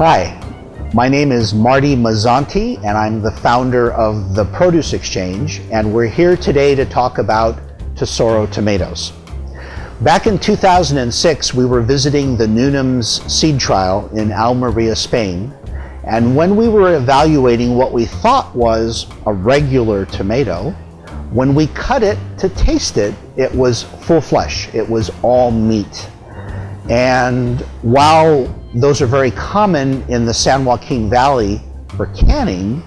Hi, my name is Marty Mazzanti, and I'm the founder of the Produce Exchange, and we're here today to talk about Tesoro tomatoes. Back in 2006, we were visiting the Nunam's seed trial in Almeria, Spain, and when we were evaluating what we thought was a regular tomato, when we cut it to taste it, it was full flesh. It was all meat. And while those are very common in the San Joaquin Valley for canning,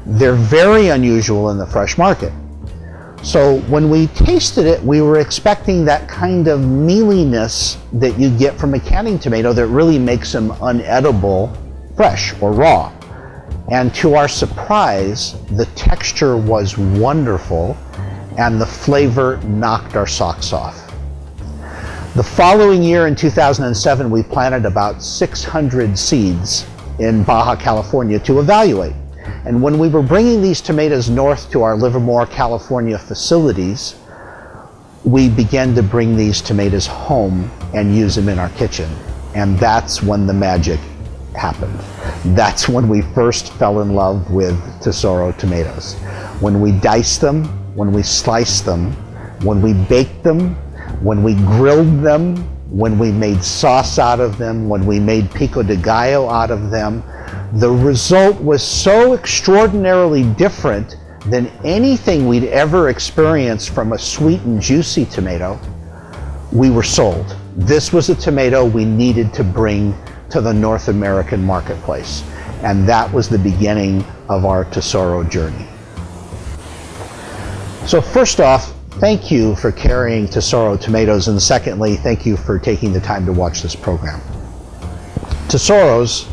they're very unusual in the fresh market. So when we tasted it, we were expecting that kind of mealiness that you get from a canning tomato that really makes them unedible fresh or raw. And to our surprise, the texture was wonderful and the flavor knocked our socks off. The following year in 2007, we planted about 600 seeds in Baja California to evaluate. And when we were bringing these tomatoes north to our Livermore, California facilities, we began to bring these tomatoes home and use them in our kitchen. And that's when the magic happened. That's when we first fell in love with Tesoro tomatoes. When we diced them, when we sliced them, when we baked them, when we grilled them, when we made sauce out of them, when we made pico de gallo out of them, the result was so extraordinarily different than anything we'd ever experienced from a sweet and juicy tomato. We were sold. This was a tomato we needed to bring to the North American marketplace. And that was the beginning of our Tesoro journey. So first off, thank you for carrying Tesoro tomatoes, and secondly, thank you for taking the time to watch this program. Tesoros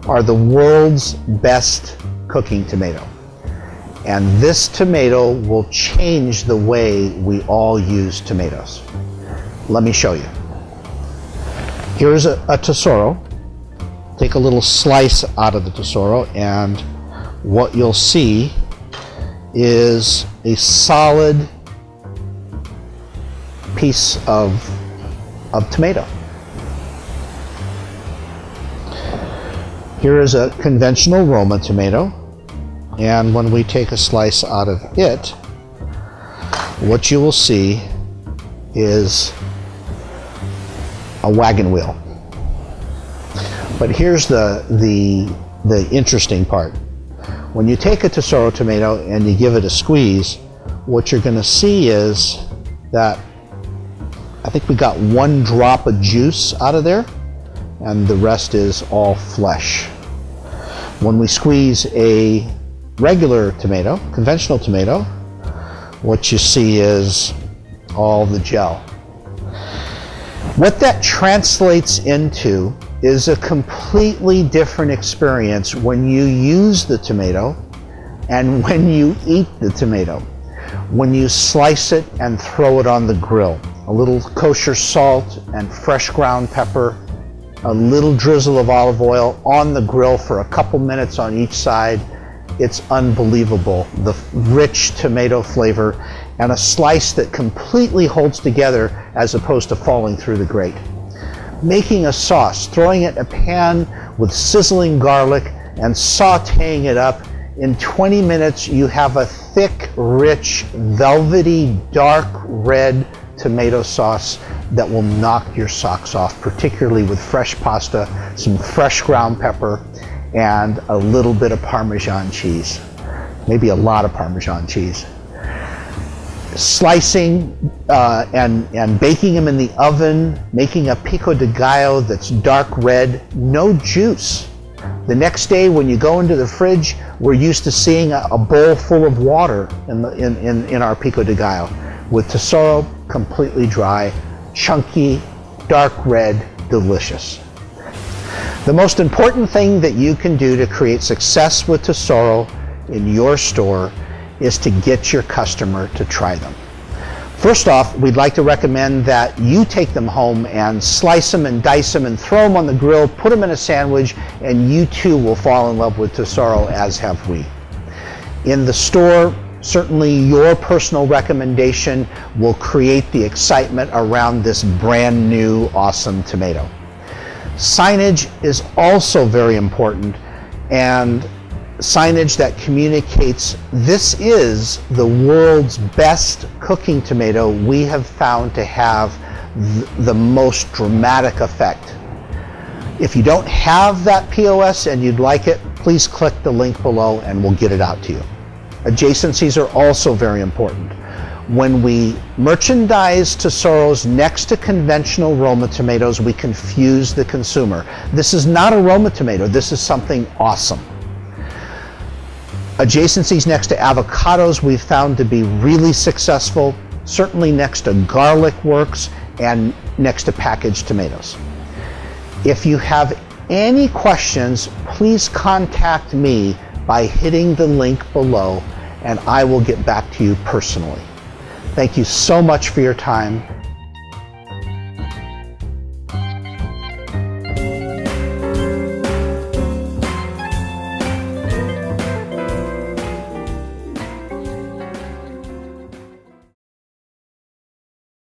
are the world's best cooking tomato, and this tomato will change the way we all use tomatoes. Let me show you. Here's a Tesoro. Take a little slice out of the Tesoro, and what you'll see is a solid piece of tomato. Here is a conventional Roma tomato, and when we take a slice out of it, what you will see is a wagon wheel. But here's the interesting part. When you take a Tesoro tomato and you give it a squeeze, what you're going to see is that I think we got one drop of juice out of there, and the rest is all flesh. When we squeeze a regular tomato, conventional tomato, what you see is all the gel. What that translates into is a completely different experience when you use the tomato and when you eat the tomato. When you slice it and throw it on the grill. A little kosher salt and fresh ground pepper, a little drizzle of olive oil on the grill for a couple minutes on each side. It's unbelievable. The rich tomato flavor and a slice that completely holds together as opposed to falling through the grate. Making a sauce, throwing it in a pan with sizzling garlic and sauteing it up. In 20 minutes, you have a thick, rich, velvety, dark red tomato sauce that will knock your socks off, particularly with fresh pasta, some fresh ground pepper, and a little bit of Parmesan cheese. Maybe a lot of Parmesan cheese. Slicing and baking them in the oven, making a pico de gallo that's dark red, no juice. The next day when you go into the fridge, we're used to seeing a bowl full of water in our pico de gallo. With Tesoro, completely dry, chunky, dark red, delicious. The most important thing that you can do to create success with Tesoro in your store is to get your customer to try them. First off, we'd like to recommend that you take them home and slice them and dice them and throw them on the grill, put them in a sandwich, and you too will fall in love with Tesoro, as have we. In the store, certainly your personal recommendation will create the excitement around this brand new awesome tomato. Signage is also very important, and signage that communicates this is the world's best cooking tomato we have found to have the most dramatic effect. If you don't have that POS and you'd like it, please click the link below and we'll get it out to you. Adjacencies are also very important. When we merchandise Tesoros next to conventional Roma tomatoes, we confuse the consumer. This is not a Roma tomato, this is something awesome. Adjacencies next to avocados we've found to be really successful. Certainly next to garlic works, and next to packaged tomatoes. If you have any questions, please contact me by hitting the link below and I will get back to you personally. Thank you so much for your time.